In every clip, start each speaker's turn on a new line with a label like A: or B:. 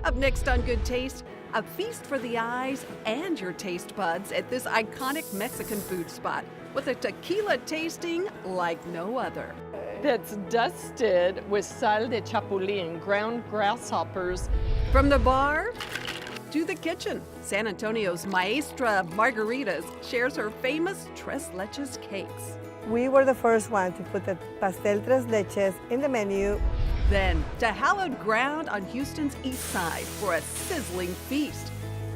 A: Up next on Good Taste, a feast for the eyes and your taste buds at this iconic Mexican food spot with a tequila tasting like no other.
B: That's dusted with sal de chapulín, ground grasshoppers.
A: From the bar to the kitchen, San Antonio's Maestra of Margaritas shares her famous Tres Leches cakes.
C: We were the first one to put the Pastel Tres Leches in the menu.
A: Then to hallowed ground on Houston's east side for a sizzling feast.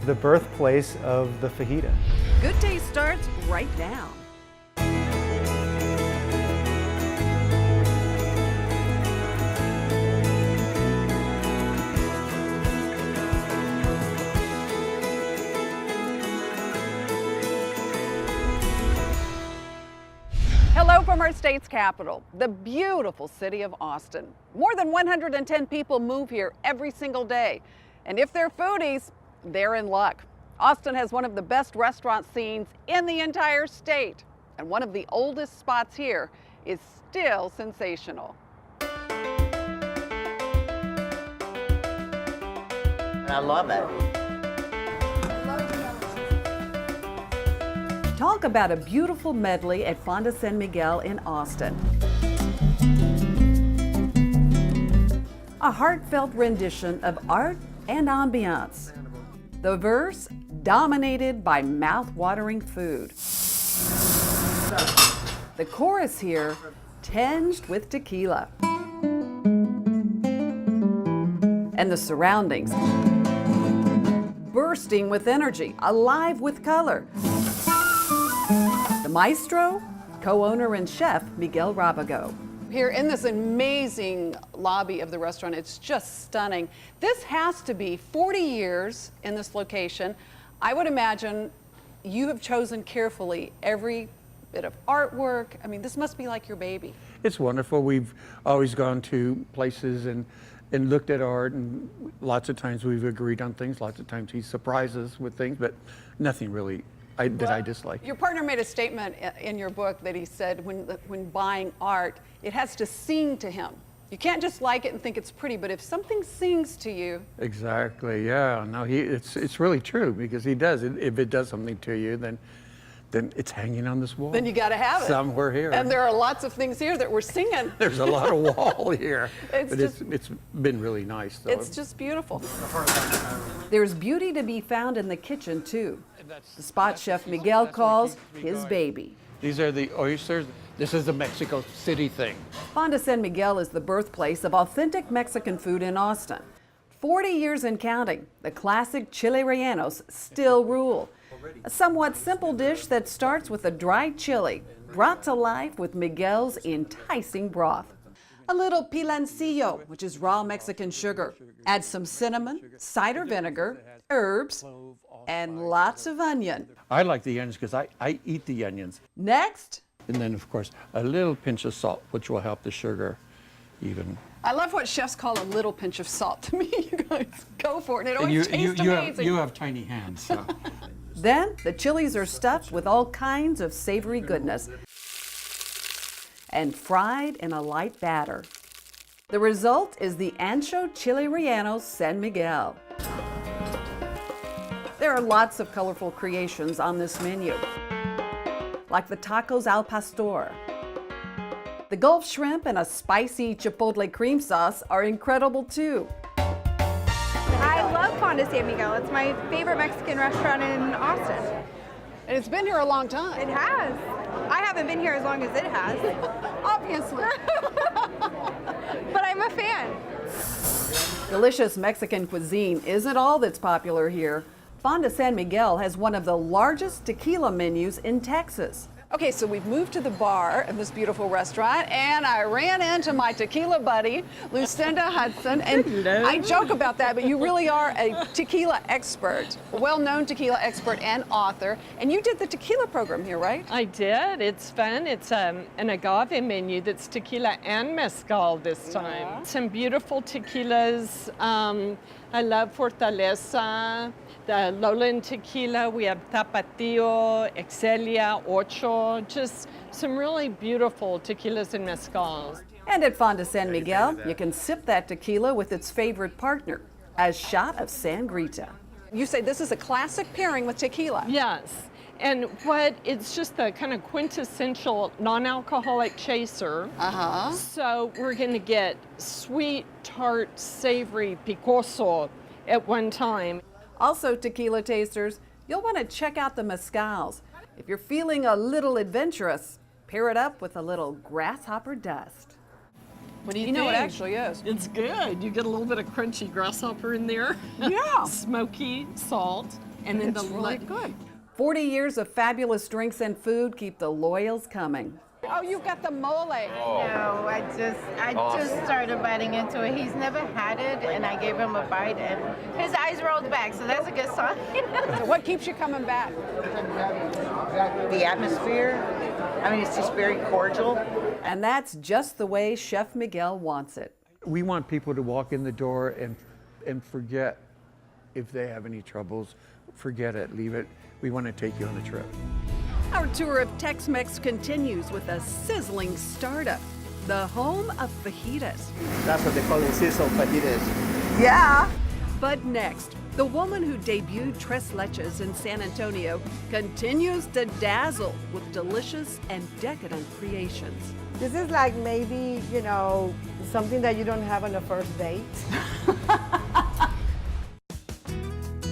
D: The birthplace of the fajita.
A: Good Taste starts right now. Hello from our state's capital, the beautiful city of Austin. More than 110 people move here every single day. And if they're foodies, they're in luck. Austin has one of the best restaurant scenes in the entire state. And one of the oldest spots here is still sensational.
E: I love it.
A: Talk about a beautiful medley at Fonda San Miguel in Austin. A heartfelt rendition of art and ambiance. The verse dominated by mouth-watering food. The chorus here tinged with tequila. And the surroundings bursting with energy, alive with color. The maestro, co-owner and chef Miguel Rabago. Here in this amazing lobby of the restaurant, it's just stunning. This has to be 40 years in this location. I would imagine you have chosen carefully every bit of artwork. I mean, this must be like your baby.
F: It's wonderful. We've always gone to places and looked at art, and lots of times we've agreed on things. Lots of times he surprises with things, but nothing really that I dislike.
A: Your partner made a statement in your book that he said when buying art, it has to sing to him. You can't just like it and think it's pretty, but if something sings to you.
F: Exactly, yeah. No, it's really true, because he does. If it does something to you, then it's hanging on this wall.
A: Then you got to have it.
F: Somewhere here.
A: And there are lots of things here that we're singing.
F: There's a lot of wall here. It's been really nice, though.
A: It's just beautiful. There's beauty to be found in the kitchen, too. The spot Chef Miguel calls his baby.
F: These are the oysters. This is a Mexico City thing.
A: Fonda San Miguel is the birthplace of authentic Mexican food in Austin. 40 years and counting, the classic chile rellenos still rule. A somewhat simple dish that starts with a dried chili, brought to life with Miguel's enticing broth. A little piloncillo, which is raw Mexican sugar. Add some cinnamon, cider vinegar, herbs, and lots of onion.
F: I like the onions because I eat the onions.
A: Next.
F: And then, of course, a little pinch of salt, which will help the sugar even.
A: I love what chefs call a little pinch of salt. To me, you guys go for it. It always tastes amazing.
F: You have tiny hands, so.
A: Then the chilies are stuffed with all kinds of savory goodness and fried in a light batter. The result is the Ancho Chile Rellenos San Miguel. There are lots of colorful creations on this menu, like the tacos al pastor. The Gulf shrimp and a spicy chipotle cream sauce are incredible too.
G: I love Fonda San Miguel. It's my favorite Mexican restaurant in Austin.
A: And it's been here a long time.
G: It has. I haven't been here as long as it has.
A: Obviously.
G: But I'm a fan.
A: Delicious Mexican cuisine isn't all that's popular here. Fonda San Miguel has one of the largest tequila menus in Texas. Okay, so we've moved to the bar of this beautiful restaurant, and I ran into my tequila buddy, Lucinda Hudson, and
B: Hello.
A: I joke about that, but you really are a tequila expert, a well-known tequila expert and author, and you did the tequila program here, right?
B: I did. It's fun. It's an agave menu that's tequila and mezcal this time. Some beautiful tequilas. I love Fortaleza, the Lowland tequila. We have Tapatio, Excelia, Ocho, just some really beautiful tequilas and mezcals.
A: And at Fonda San Miguel, you can sip that tequila with its favorite partner, a shot of sangrita.
H: You say this is a classic pairing with tequila.
B: Yes. And it's just the kind of quintessential non-alcoholic chaser.
H: Uh-huh.
B: So we're going to get sweet, tart, savory, picoso at one time.
A: Also, tequila tasters, you'll want to check out the mezcals. If you're feeling a little adventurous, pair it up with a little grasshopper dust.
B: What do you
H: You
B: think?
H: know, it actually is.
B: It's good. You get a little bit of crunchy grasshopper in there.
H: Yeah.
B: Smoky, salt, and then
H: It's really good.
A: 40 years of fabulous drinks and food keep the loyals coming.
H: Oh, you've got the mole.
I: No, I just started biting into it. He's never had it, and I gave him a bite, and his eyes rolled back, so that's a good sign.
H: So what keeps you coming back?
E: The atmosphere, I mean, it's just very cordial.
A: And that's just the way Chef Miguel wants it.
F: We want people to walk in the door and forget if they have any troubles. Forget it, leave it. We want to take you on a trip.
A: Our tour of Tex-Mex continues with a sizzling startup, the home of fajitas.
J: That's what they call it, sizzle fajitas.
A: Yeah! But next, the woman who debuted Tres Leches in San Antonio continues to dazzle with delicious and decadent creations.
C: This is like maybe, you know, something that you don't have on a first date.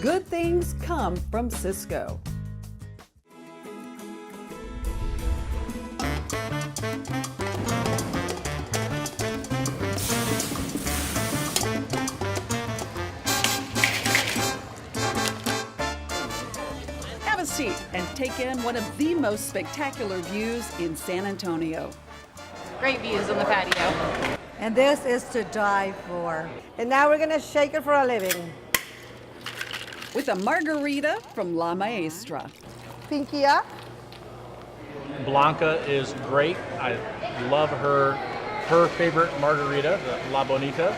A: Good things come from Cisco. Have a seat and take in one of the most spectacular views in San Antonio.
I: Great views on the patio.
C: And this is to die for. And now we're gonna shake it for a living.
A: With a margarita from La Maestra.
C: Pinky up.
K: Blanca is great. I love her favorite margarita, the La Bonita.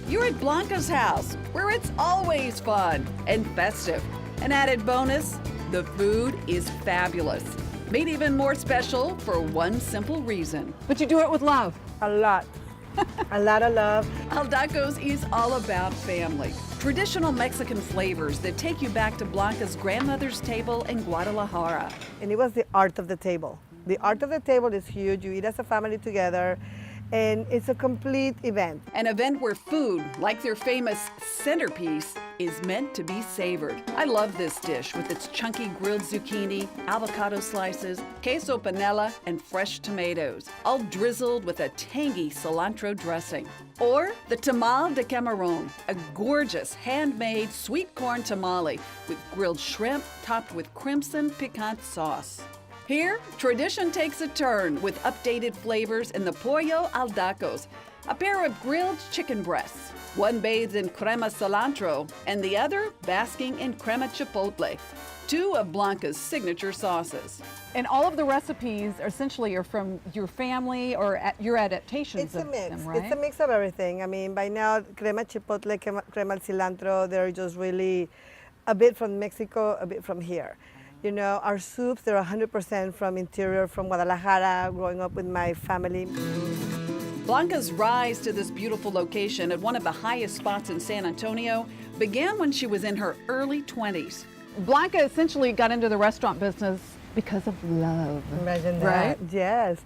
A: You're at Blanca's house, where it's always fun and festive. An added bonus, the food is fabulous. Made even more special for one simple reason.
H: But you do it with love.
C: A lot. A lot of love.
A: Aldaco's is all about family. Traditional Mexican flavors that take you back to Blanca's grandmother's table in Guadalajara.
C: And it was the art of the table. The art of the table is huge. You eat as a family together, and it's a complete event.
A: An event where food, like their famous centerpiece, is meant to be savored. I love this dish with its chunky grilled zucchini, avocado slices, queso panela, and fresh tomatoes, all drizzled with a tangy cilantro dressing. Or the tamal de camarón, a gorgeous handmade sweet corn tamale with grilled shrimp topped with crimson piquant sauce. Here, tradition takes a turn with updated flavors in the Pollo Aldacos, a pair of grilled chicken breasts. One bathed in crema cilantro and the other basking in crema chipotle, two of Blanca's signature sauces.
H: And all of the recipes essentially are from your family or your adaptations
C: It's a
H: of
C: mix.
H: them, right?
C: It's a mix of everything. I mean, by now, crema chipotle, crema cilantro, they're just really a bit from Mexico, a bit from here. You know, our soups, they're 100% from interior, from Guadalajara, growing up with my family.
A: Blanca's rise to this beautiful location at one of the highest spots in San Antonio began when she was in her early 20s.
H: Blanca essentially got into the restaurant business because of love.
C: Imagine
H: Right?
C: that. Yes.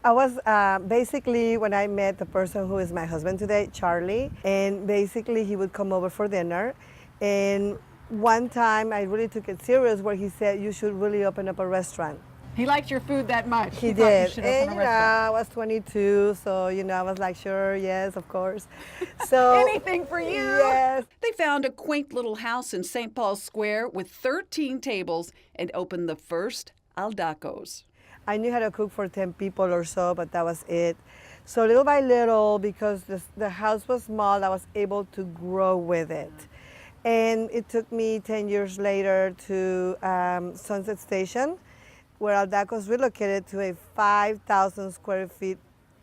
C: I was basically when I met the person who is my husband today, Charlie, and basically he would come over for dinner. And one time I really took it serious where he said, you should really open up a restaurant.
H: He liked your food that much.
C: He
H: thought you
C: did.
H: should open
C: And
H: a
C: you know,
H: restaurant.
C: I was 22, so you know, I was like, sure, yes, of course. So
H: Anything for you.
C: Yes.
A: They found a quaint little house in St. Paul's Square with 13 tables and opened the first Aldacos.
C: I knew how to cook for 10 people or so, but that was it. So little by little, because the house was small, I was able to grow with it. And it took me 10 years later to Sunset Station, where Aldaco's relocated to a 5,000 square feet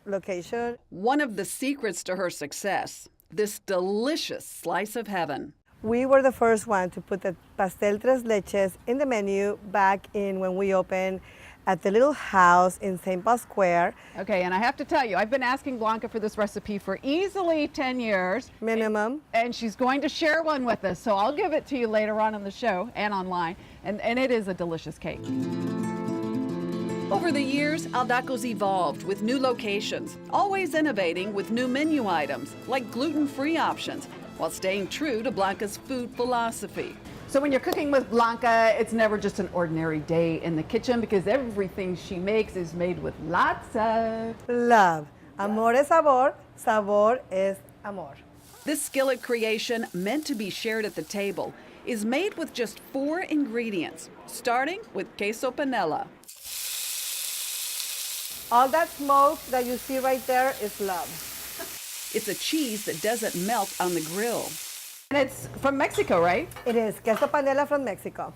C: location.
A: One of the secrets to her success, this delicious slice of heaven.
C: We were the first one to put the Pastel Tres Leches in the menu back in when we opened at the little house in St. Paul Square.
H: Okay, and I have to tell you, I've been asking Blanca for this recipe for easily 10 years.
C: Minimum.
H: And she's going to share one with us, so I'll give it to you later on in the show and online. And it is a delicious cake.
A: Over the years, Aldaco's evolved with new locations, always innovating with new menu items like gluten-free options, while staying true to Blanca's food philosophy.
H: So when you're cooking with Blanca, it's never just an ordinary day in the kitchen because everything she makes is made with lots of
C: love. Amor es sabor, sabor es amor.
A: This skillet creation, meant to be shared at the table, is made with just 4 ingredients, starting with queso panela.
C: All that smoke that you see right there is love.
A: It's a cheese that doesn't melt on the grill.
H: And it's from Mexico, right?
C: It is queso panela from Mexico.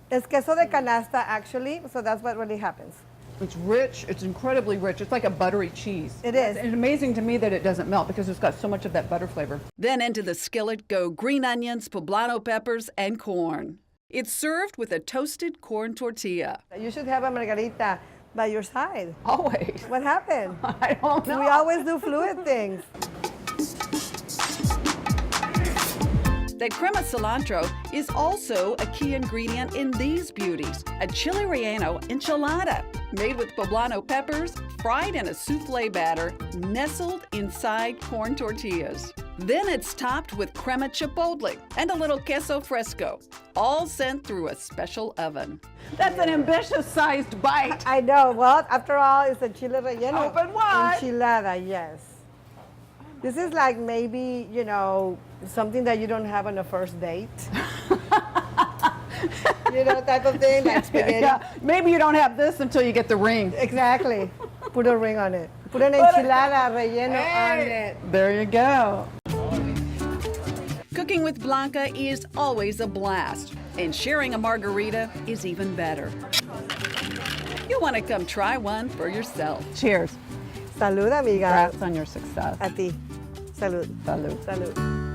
C: It's queso de canasta, actually, so that's what really happens.
H: It's rich, it's incredibly rich. It's like a buttery cheese.
C: It is.
H: It's amazing to me that it doesn't melt because it's got so much of that butter flavor.
A: Then into the skillet go green onions, poblano peppers, and corn. It's served with a toasted corn tortilla.
C: You should have a margarita by your side.
H: Always.
C: What happened?
H: I don't know.
C: We always do fluid things.
A: That crema cilantro is also a key ingredient in these beauties, a chile relleno enchilada, made with poblano peppers, fried in a souffle batter, nestled inside corn tortillas. Then it's topped with crema chipotle and a little queso fresco, all sent through a special oven.
H: That's an ambitious-sized bite.
C: I know. Well, after all, it's a chile relleno.
H: Open wide.
C: Enchilada, yes. This is like maybe, you know, something that you don't have on a first date. You know, type of thing, like spaghetti.
H: Yeah. Maybe you don't have this until you get the ring.
C: Exactly. Put a ring on it. Put an enchilada relleno on it.
H: There you go.
A: Cooking with Blanca is always a blast, and sharing a margarita is even better. You'll want to come try one for yourself.
H: Cheers.
C: Salud, amiga.
H: Congrats on your success.
C: A ti. Salud.
H: Salud.
C: Salud.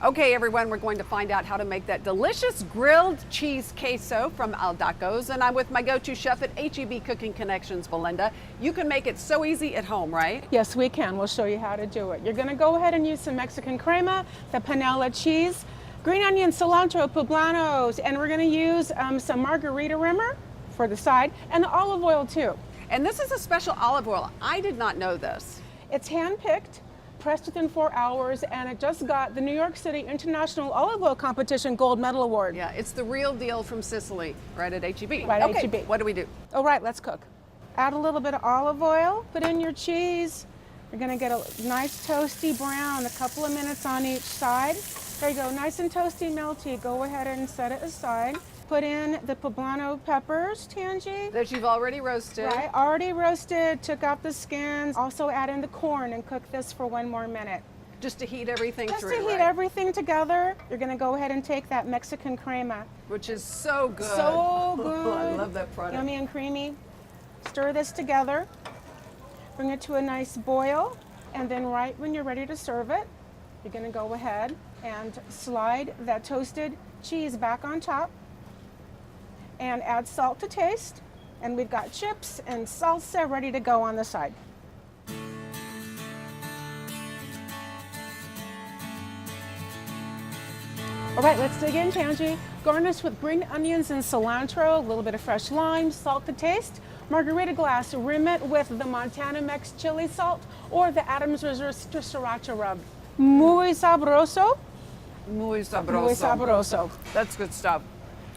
A: Okay, everyone, we're going to find out how to make that delicious grilled cheese queso from Aldaco's, and I'm with my go-to chef at HEB Cooking Connections, Belinda. You can make it so easy at home, right?
L: Yes, we can. We'll show you how to do it. You're going to go ahead and use some Mexican crema, the panela cheese, green onion, cilantro, poblanos, and we're going to use some margarita rimmer for the side, and the olive oil too.
A: And this is a special olive oil. I did not know this.
L: It's hand-picked, pressed within 4 hours, and it just got the New York City International Olive Oil Competition Gold Medal Award.
A: Yeah, it's the real deal from Sicily, right at HEB.
L: Right at
A: okay,
L: HEB.
A: What do we do?
L: All right, let's cook. Add a little bit of olive oil, put in your cheese. You're gonna get a nice toasty brown, a couple of minutes on each side. There you go, nice and toasty, melty. Go ahead and set it aside. Put in the poblano peppers, Tanji.
A: That you've already roasted.
L: Right, already roasted, took out the skins. Also add in the corn and cook this for 1 more minute.
A: Just to heat everything through,
L: Just to heat everything together. You're gonna go ahead and take that Mexican crema.
A: Which is so good.
L: So good.
A: I love that product.
L: Yummy and creamy. Stir this together. Bring it to a nice boil. And then right when you're ready to serve it, you're gonna go ahead and slide that toasted cheese back on top. And add salt to taste. And we've got chips and salsa ready to go on the side. All right, let's dig in, Tanji. Garnish with green onions and cilantro, a little bit of fresh lime, salt to taste. Margarita glass, rim it with the Montana Mex chili salt or the Adams Reserve sriracha rub. Muy sabroso.
A: Muy sabroso.
L: Muy sabroso.
A: That's good stuff.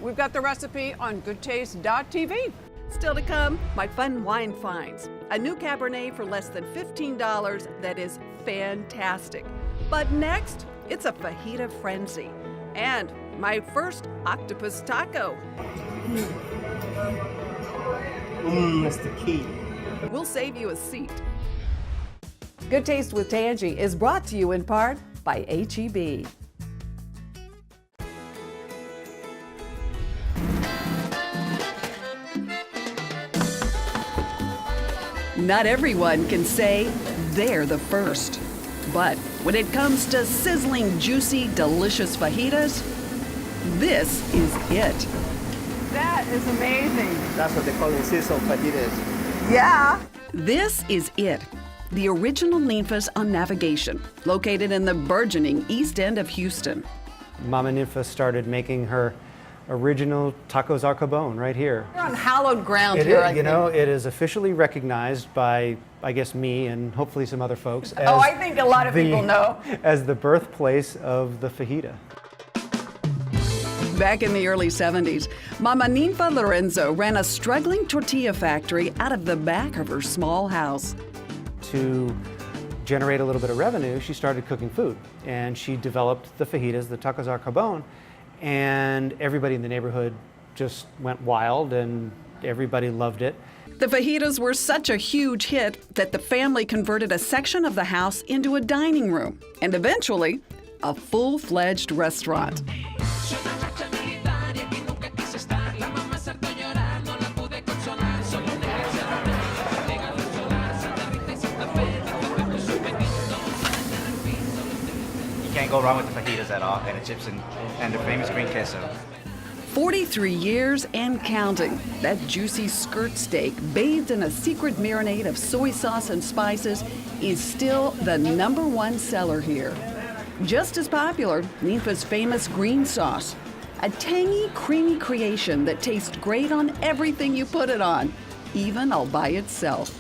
A: We've got the recipe on goodtaste.tv. Still to come, my fun wine finds. A new Cabernet for less than $15 that is fantastic. But next, it's a fajita frenzy. And my first octopus taco.
J: That's the key.
A: We'll save you a seat. Good Taste with Tanji is brought to you in part by HEB. Not everyone can say they're the first. But when it comes to sizzling, juicy, delicious fajitas, this is it.
H: That is amazing.
J: That's what they call in sizzle fajitas.
H: Yeah.
A: This is it. The original Ninfa's on Navigation, located in the burgeoning east end of Houston.
D: Mama Ninfa started making her original tacos al carbone right here.
H: You're on hallowed ground
D: It
H: here,
D: is,
H: I
D: you
H: think.
D: know, it is officially recognized by, I guess, me and hopefully some other folks.
H: Oh, I think a lot of people know.
D: As the birthplace of the fajita.
A: Back in the early 70s, Mama Ninfa Laurenzo ran a struggling tortilla factory out of the back of her small house.
D: To generate a little bit of revenue, she started cooking food. And she developed the fajitas, the tacos al carbone, and everybody in the neighborhood just went wild and everybody loved it.
A: The fajitas were such a huge hit that the family converted a section of the house into a dining room and eventually a full-fledged restaurant.
M: Can't go wrong with the fajitas at all, and the chips and the famous green queso.
A: 43 years and counting. That juicy skirt steak, bathed in a secret marinade of soy sauce and spices, is still the #1 seller here. Just as popular, Ninfa's famous green sauce, a tangy, creamy creation that tastes great on everything you put it on, even all by itself.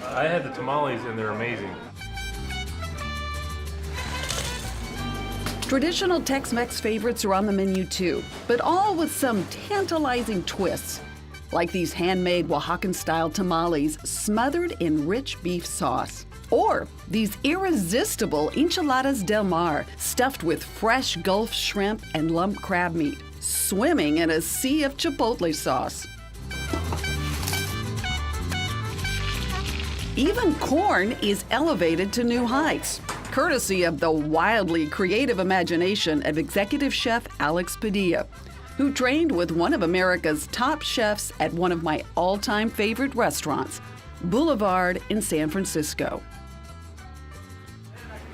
K: I had the tamales and they're amazing.
A: Traditional Tex-Mex favorites are on the menu too, but all with some tantalizing twists, like these handmade Oaxacan-style tamales smothered in rich beef sauce. Or these irresistible enchiladas del mar stuffed with fresh Gulf shrimp and lump crab meat, swimming in a sea of chipotle sauce. Even corn is elevated to new heights, courtesy of the wildly creative imagination of Executive Chef Alex Padilla, who trained with one of America's top chefs at one of my all-time favorite restaurants, Boulevard in San Francisco.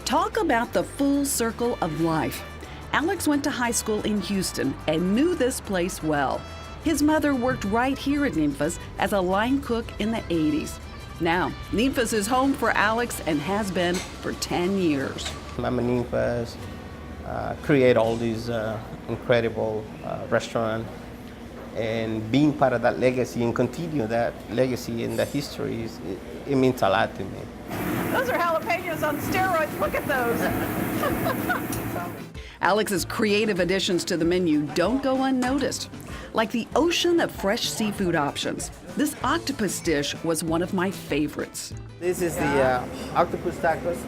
A: Talk about the full circle of life. Alex went to high school in Houston and knew this place well. His mother worked right here at Ninfa's as a line cook in the 80s. Now, Ninfa's is home for Alex and has been for 10 years.
J: Mama Ninfa's create all these incredible restaurants, and being part of that legacy and continue that legacy and that history, it means a lot to me.
H: Those are jalapenos on steroids. Look at those.
A: Alex's creative additions to the menu don't go unnoticed. Like the ocean of fresh seafood options, this octopus dish was one of my favorites.
J: This is the octopus tacos,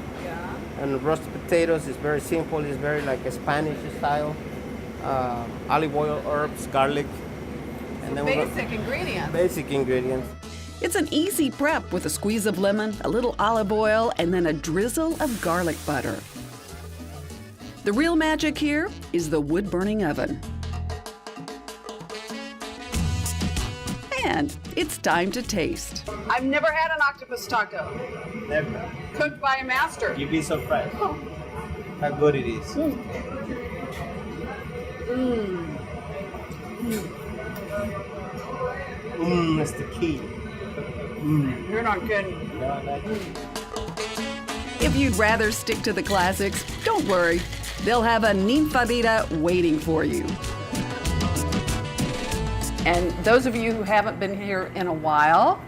J: and roasted potatoes. It's very simple. It's very like a Spanish style. Olive oil, herbs, garlic. And then
H: Basic ingredients.
J: Basic ingredients.
A: It's an easy prep with a squeeze of lemon, a little olive oil, and then a drizzle of garlic butter. The real magic here is the wood-burning oven. And it's time to taste.
H: I've never had an octopus taco.
J: Never.
H: Cooked by a master.
J: You'd be surprised how good it is. That's the key.
H: You're not kidding.
A: If you'd rather stick to the classics, don't worry. They'll have a ninfadita waiting for you.
H: And those of you who haven't been here in a while,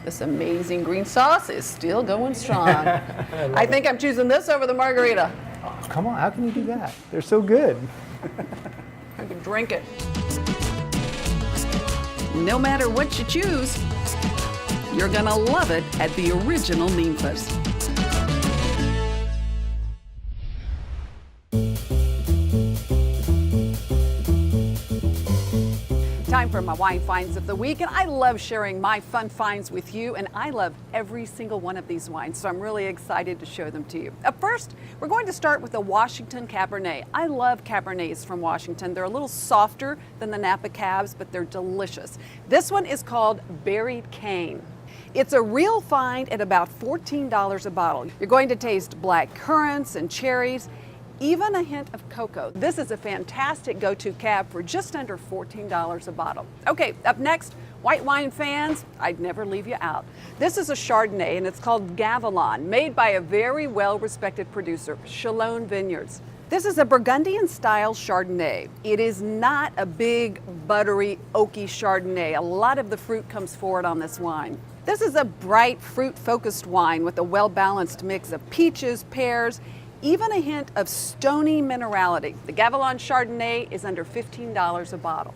H: this amazing green sauce is still going strong. I think I'm choosing this over the margarita.
D: Oh, come on, how can you do that? They're so good.
H: I could drink it.
A: No matter what you choose, you're gonna love it at the original Ninfa's.
H: Time for my wine finds of the week, and I love sharing my fun finds with you, and I love every single one of these wines, so I'm really excited to show them to you. First, we're going to start with the Washington Cabernet. I love Cabernets from Washington. They're a little softer than the Napa Cabs, but they're delicious. This one is called Buried Cane. It's a real find at about $14 a bottle. You're going to taste black currants and cherries. even a hint of cocoa. This is a fantastic go-to cab for just under $14 a bottle. Okay, up next, white wine fans, I'd never leave you out. This is a Chardonnay and it's called Gavilon, made by a very well-respected producer, Chalone Vineyards. This is a Burgundian-style Chardonnay. It is not a big, buttery, oaky Chardonnay. A lot of the fruit comes forward on this wine. This is a bright, fruit-focused wine with a well-balanced mix of peaches, pears, even a hint of stony minerality. The Gavilon Chardonnay is under $15 a bottle.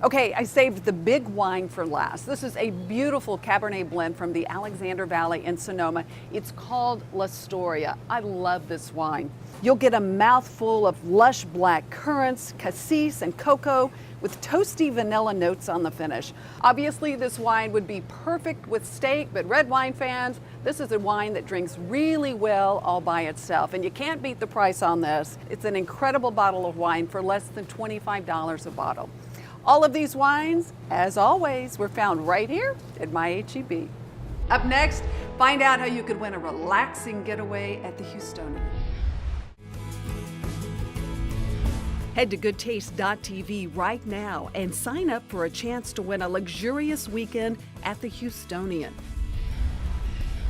H: Okay, I saved the big wine for last. This is a beautiful Cabernet blend from the Alexander Valley in Sonoma. It's called L'Astoria. I love this wine. You'll get a mouthful of lush black currants, cassis, and cocoa with toasty vanilla notes on the finish. Obviously, this wine would be perfect with steak, but red wine fans, this is a wine that drinks really well all by itself, and you can't beat the price on this. It's an incredible bottle of wine for less than $25 a bottle. All of these wines, as always, were found right here at my H-E-B. Up next, find out how you could win a relaxing getaway at the Houstonian. Head to goodtaste.tv right now and sign up for a chance to win a luxurious weekend at the Houstonian.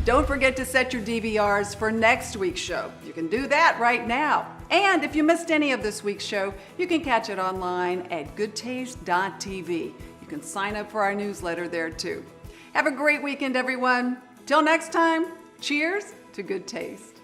H: Don't forget to set your DVRs for next week's show. You can do that right now. And if you missed any of this week's show, you can catch it online at goodtaste.tv. You can sign up for our newsletter there too. Have a great weekend, everyone. Till next time, cheers to good taste.